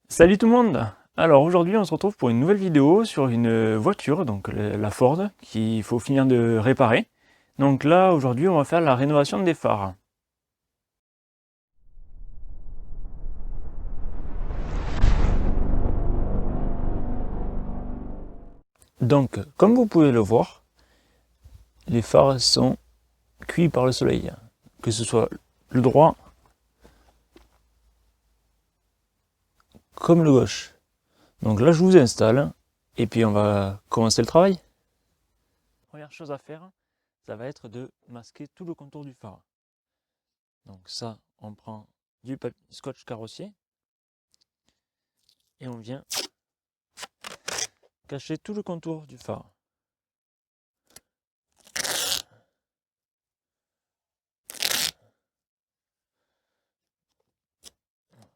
Salut tout le monde! Alors aujourd'hui on se retrouve pour une nouvelle vidéo sur une voiture, donc la Ford, qu'il faut finir de réparer. Donc là aujourd'hui on va faire la rénovation des phares. Donc comme vous pouvez le voir, les phares sont cuits par le soleil, que ce soit le droit comme le gauche. Donc là je vous installe et puis on va commencer le travail. Première chose à faire, ça va être de masquer tout le contour du phare. Donc ça, on prend du scotch carrossier et on vient cacher tout le contour du phare.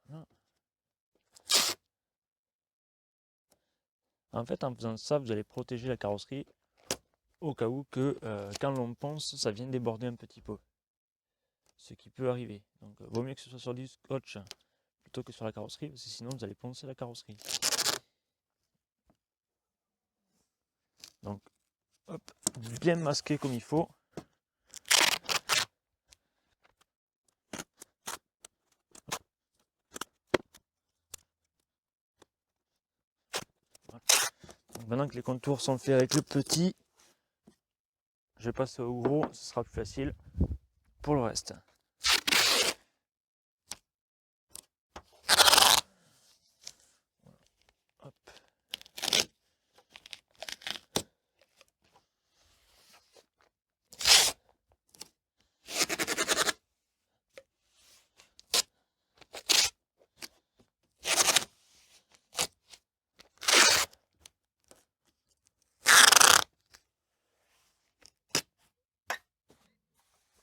Voilà. En fait, en faisant ça, vous allez protéger la carrosserie au cas où que quand l'on ponce, ça vienne déborder un petit peu. Ce qui peut arriver. Donc, vaut mieux que ce soit sur du scotch plutôt que sur la carrosserie, parce que sinon vous allez poncer la carrosserie. Donc, hop, bien masqué comme il faut. Donc, maintenant que les contours sont faits avec le petit, je vais passer au gros, ce sera plus facile pour le reste. Hop.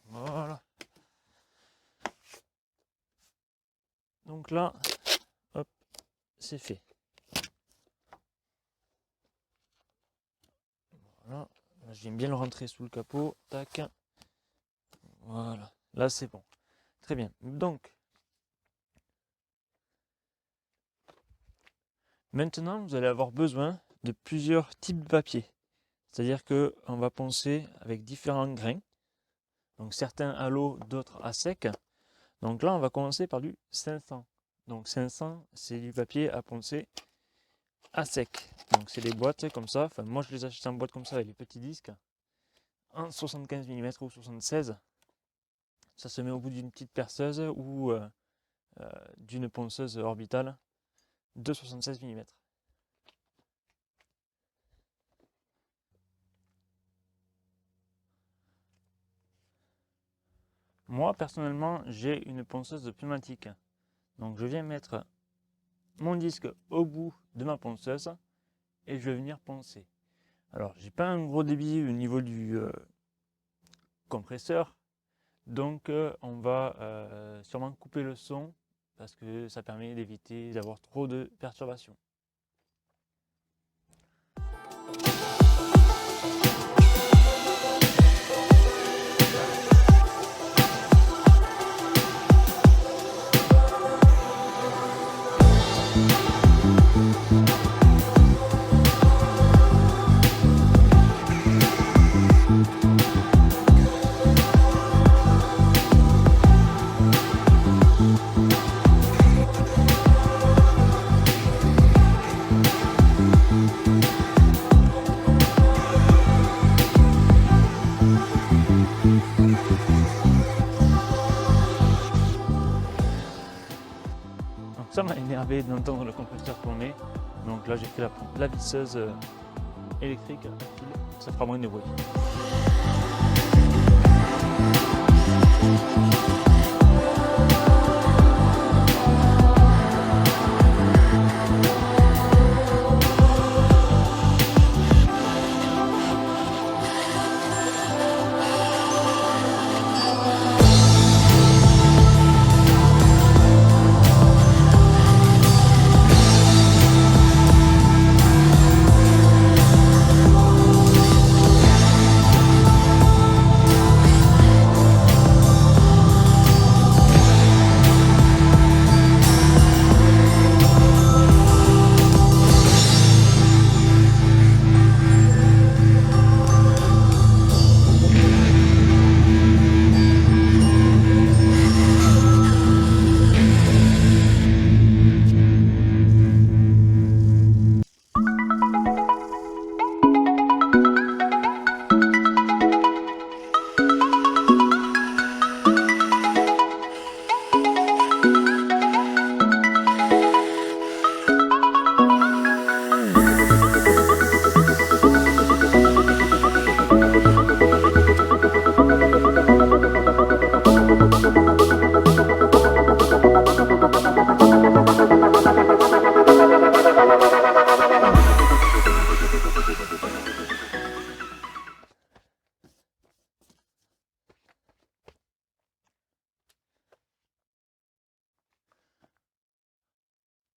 Voilà. Donc là, hop, c'est fait. Voilà. Là, je viens bien le rentrer sous le capot. Tac. Voilà. Là, c'est bon. Très bien. Donc, maintenant, vous allez avoir besoin de plusieurs types de papier. C'est-à-dire qu'on va poncer avec différents grains. Donc certains à l'eau, d'autres à sec. Donc là, on va commencer par du 500. Donc 500, c'est du papier à poncer à sec. Donc c'est des boîtes comme ça. Enfin, moi, je les achète en boîte comme ça avec les petits disques. En 75 mm ou 76. Ça se met au bout d'une petite perceuse ou d'une ponceuse orbitale de 76 mm. Moi, personnellement, j'ai une ponceuse pneumatique. Donc je viens mettre mon disque au bout de ma ponceuse et je vais venir poncer. Alors, j'ai pas un gros débit au niveau du compresseur, donc on va sûrement couper le son parce que ça permet d'éviter d'avoir trop de perturbations. Donc ça m'a énervé d'entendre le compresseur tourner. Donc là j'ai fait la visseuse électrique à fil, ça fera moins de bruit.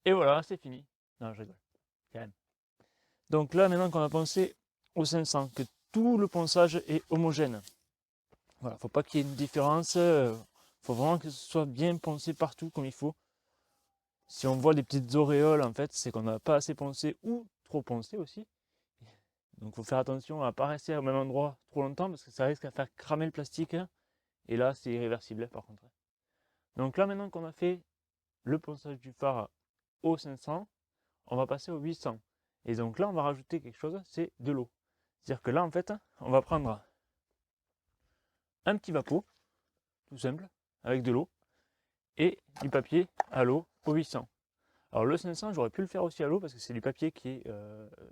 Et voilà, c'est fini. Non, je rigole. Quand même. Donc là, maintenant qu'on a pensé au 500, que tout le ponçage est homogène. Voilà, faut pas qu'il y ait une différence. Faut vraiment que ce soit bien poncé partout comme il faut. Si on voit des petites auréoles, en fait, c'est qu'on n'a pas assez poncé ou trop poncé aussi. Donc il faut faire attention à ne pas rester au même endroit trop longtemps parce que ça risque de faire cramer le plastique. Et là, c'est irréversible par contre. Donc là, maintenant qu'on a fait le ponçage du phare au 500, on va passer au 800. Et donc là, on va rajouter quelque chose, c'est de l'eau. C'est-à-dire que là, en fait, on va prendre un petit vapeau, tout simple, avec de l'eau, et du papier à l'eau au 800. Alors le 500, j'aurais pu le faire aussi à l'eau parce que c'est du papier qui est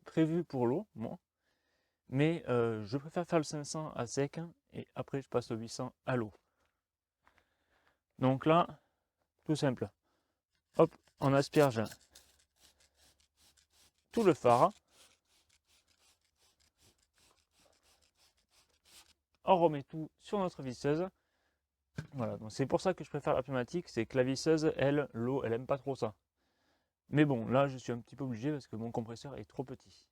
prévu pour l'eau, moi. Mais je préfère faire le 500 à sec et après je passe au 800 à l'eau. Donc là, tout simple. Hop, on asperge tout le phare. On remet tout sur notre visseuse. Voilà, donc c'est pour ça que je préfère la pneumatique, c'est que la visseuse, elle, l'eau, elle aime pas trop ça. Mais bon, là je suis un petit peu obligé parce que mon compresseur est trop petit.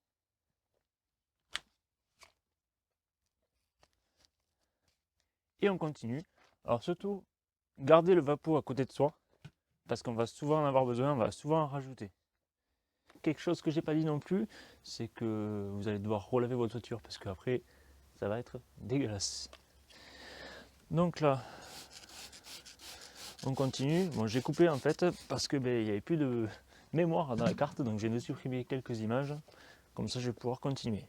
Et on continue. Alors surtout, gardez le vapeau à côté de soi, parce qu'on va souvent en avoir besoin, on va souvent en rajouter. Quelque chose que j'ai pas dit non plus, c'est que vous allez devoir relaver votre toiture, parce qu'après, ça va être dégueulasse. Donc là, on continue. Bon, j'ai coupé en fait, parce que il n'y avait plus de mémoire dans la carte, donc j'ai dû supprimer quelques images. Comme ça, je vais pouvoir continuer.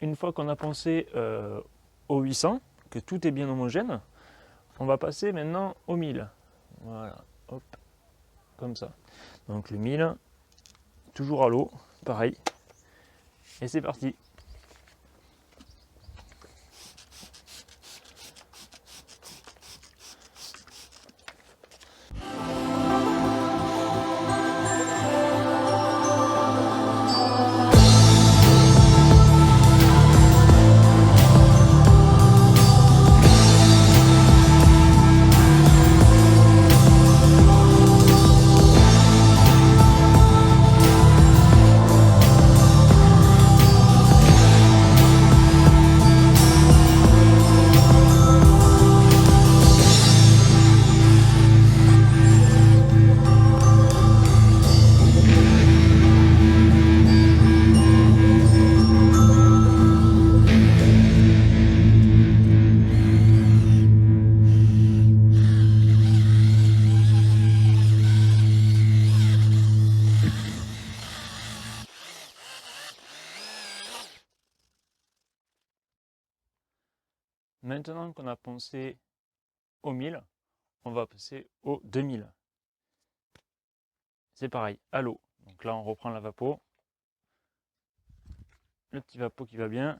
Une fois qu'on a pensé au 800, que tout est bien homogène, on va passer maintenant au 1000. Voilà, hop, comme ça. Donc le 1000, toujours à l'eau, pareil. Et c'est parti. Maintenant qu'on a pensé au 1000, on va passer au 2000. C'est pareil, à l'eau. Donc là, on reprend la vapeau. Le petit vapeau qui va bien.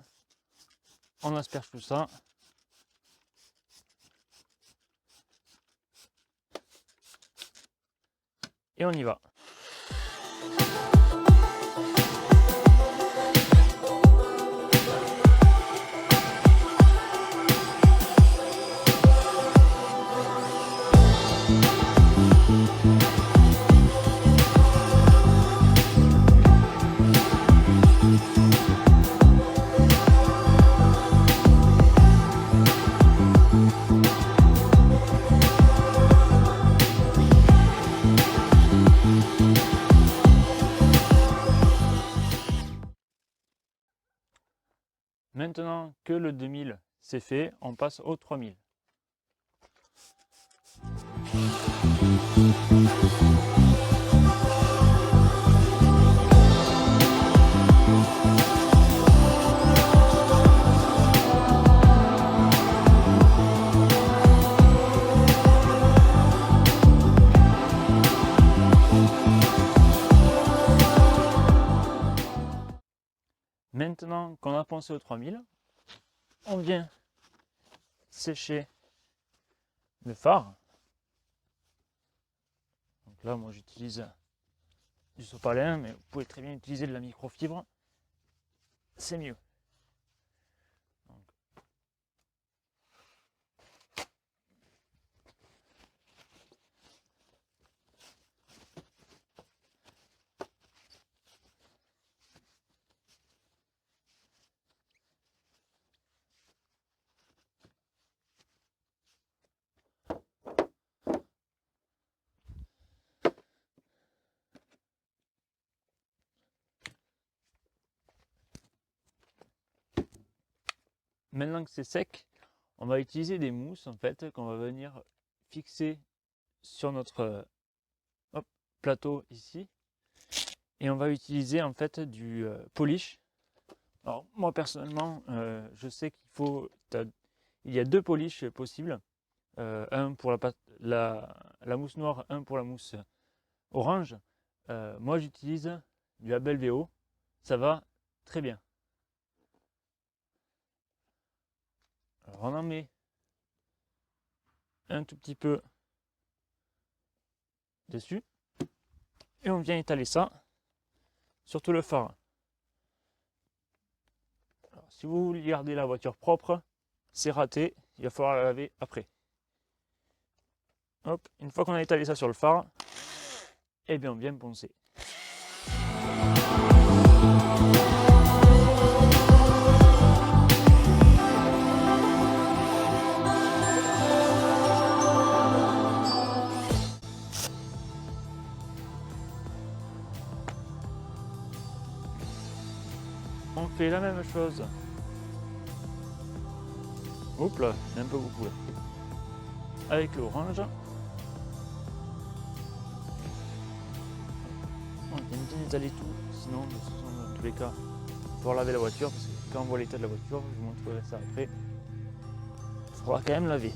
On asperge tout ça. Et on y va. Maintenant que le 2000 c'est fait, on passe au 3000. Maintenant qu'on a pensé au 3000, on vient sécher le phare. Donc là, moi j'utilise du sopalin, mais vous pouvez très bien utiliser de la microfibre, c'est mieux. Donc, maintenant que c'est sec, on va utiliser des mousses en fait qu'on va venir fixer sur notre plateau ici, et on va utiliser en fait du polish. Alors moi personnellement, je sais il y a deux polish possibles, un pour la mousse noire, un pour la mousse orange. Moi j'utilise du Abel VO, ça va très bien. Alors on en met un tout petit peu dessus et on vient étaler ça sur tout le phare. Alors, si vous voulez garder la voiture propre, c'est raté, il va falloir la laver après. Hop, une fois qu'on a étalé ça sur le phare, et bien on vient poncer. On fait la même chose. Oups là, il y a un peu beaucoup là. Avec l'orange. On vient bien étaler tout, sinon dans tous les cas, il va falloir laver la voiture, parce que quand on voit l'état de la voiture, je vous montrerai ça après, il faudra quand même laver.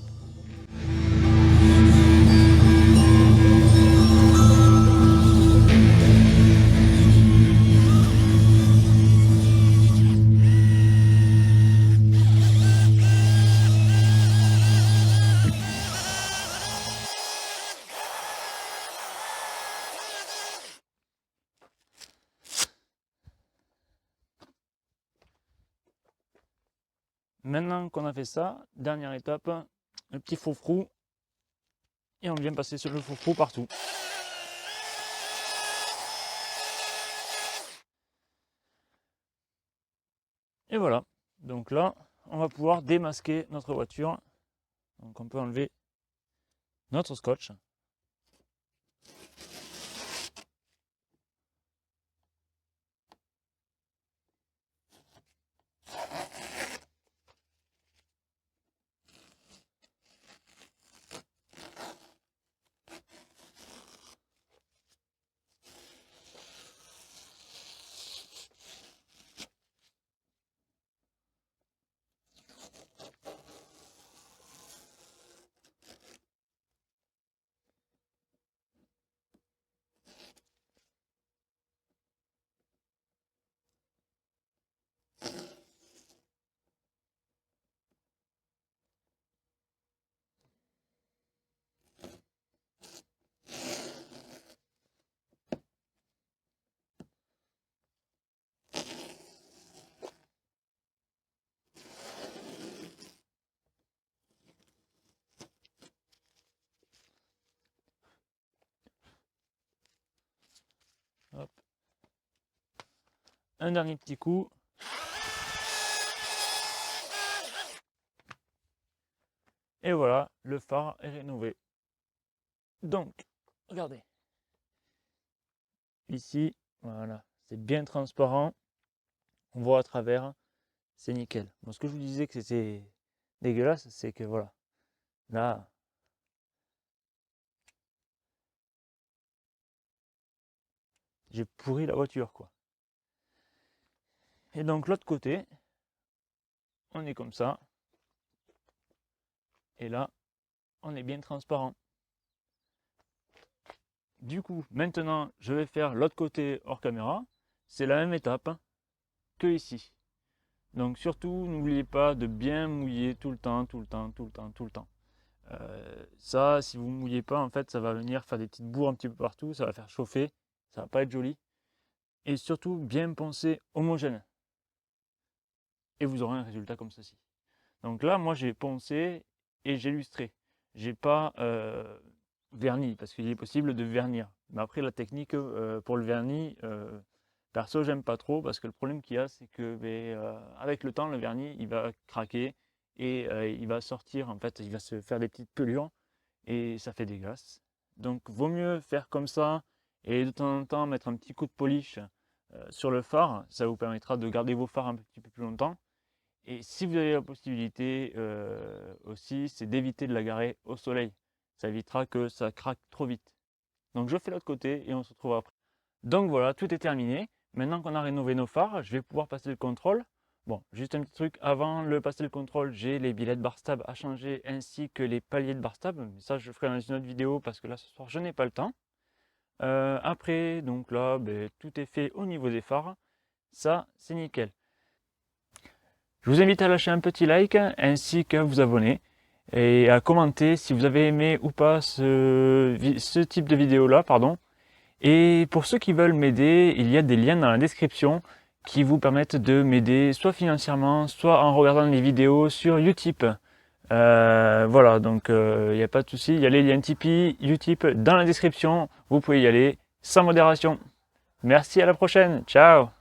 Maintenant qu'on a fait ça, dernière étape, le petit froufrou, et on vient passer sur le froufrou partout. Et voilà, donc là, on va pouvoir démasquer notre voiture. Donc on peut enlever notre scotch. Hop. Un dernier petit coup. Et voilà, le phare est rénové. Donc, regardez. Ici, voilà, c'est bien transparent. On voit à travers. c'est nickel. Bon, ce que je vous disais que c'était dégueulasse, c'est que voilà, là, j'ai pourri la voiture, quoi. Et donc l'autre côté, on est comme ça. Et là, on est bien transparent. Du coup, maintenant, je vais faire l'autre côté hors caméra. C'est la même étape que ici. Donc surtout, n'oubliez pas de bien mouiller tout le temps, tout le temps, tout le temps, tout le temps. Ça, si vous ne mouillez pas, en fait, ça va venir faire des petites bourres un petit peu partout, ça va faire chauffer, ça va pas être joli. Et surtout, bien poncer homogène. Et vous aurez un résultat comme ceci. Donc là, moi, j'ai poncé et j'ai lustré. J'ai pas vernis, parce qu'il est possible de vernir. Mais après, la technique pour le vernis, perso, j'aime pas trop, parce que le problème qu'il y a, c'est que avec le temps, le vernis, il va craquer et il va sortir, en fait, il va se faire des petites pelures et ça fait dégueulasse. Donc, vaut mieux faire comme ça et de temps en temps mettre un petit coup de polish sur le phare. Ça vous permettra de garder vos phares un petit peu plus longtemps. Et si vous avez la possibilité aussi, c'est d'éviter de la garer au soleil. Ça évitera que ça craque trop vite. Donc je fais l'autre côté et on se retrouve après. Donc voilà, tout est terminé. Maintenant qu'on a rénové nos phares, je vais pouvoir passer le contrôle. Bon, juste un petit truc, avant de passer le contrôle, j'ai les billets de bar stab à changer ainsi que les paliers de bar stab. Mais ça, je ferai dans une autre vidéo parce que là, ce soir, je n'ai pas le temps. Après, donc là, tout est fait au niveau des phares. Ça, c'est nickel. Je vous invite à lâcher un petit like ainsi qu'à vous abonner et à commenter si vous avez aimé ou pas ce type de vidéo là, pardon. Et pour ceux qui veulent m'aider, il y a des liens dans la description qui vous permettent de m'aider soit financièrement, soit en regardant les vidéos sur Utip. Voilà, donc il n'y a pas de souci, il y a les liens Tipeee, Utip dans la description, vous pouvez y aller sans modération. Merci, à la prochaine, ciao!